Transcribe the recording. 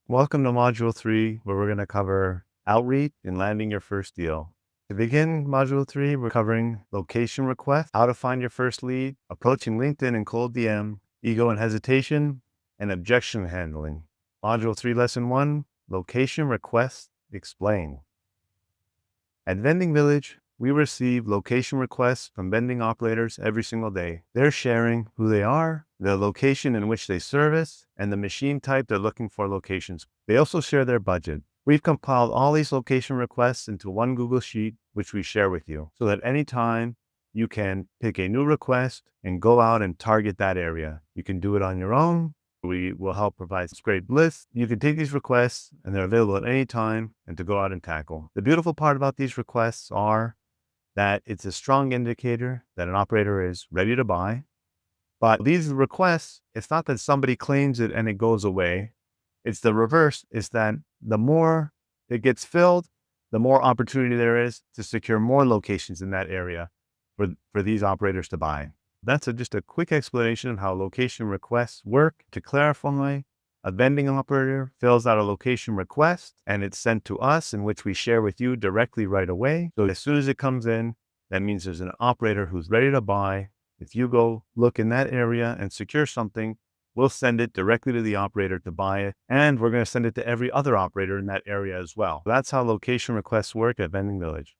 Welcome to Module 3, where we're going to cover outreach and landing your first deal. To begin Module 3, we're covering location requests, how to find your first lead, approaching LinkedIn and cold DM, ego and hesitation, and objection handling. Module 3, Lesson 1, Location Requests Explained. At Vending Village, we receive location requests from vending operators every single day. They're sharing who they are, the location in which they service, and the machine type they're looking for locations. They also share their budget. We've compiled all these location requests into one Google Sheet, which we share with you, so that anytime you can pick a new request and go out and target that area. You can do it on your own. We will help provide scraped lists. You can take these requests and they're available at any time and to go out and tackle. The beautiful part about these requests are that it's a strong indicator that an operator is ready to buy. But these requests, it's not that somebody claims it and it goes away. It's the reverse. It's that the more it gets filled, the more opportunity there is to secure more locations in that area for these operators to buy. That's just a quick explanation of how location requests work. To clarify, a vending operator fills out a location request and it's sent to us, in which we share with you directly right away. So as soon as it comes in, that means there's an operator who's ready to buy. If you go look in that area and secure something, we'll send it directly to the operator to buy it. And we're going to send it to every other operator in that area as well. That's how location requests work at Vending Village.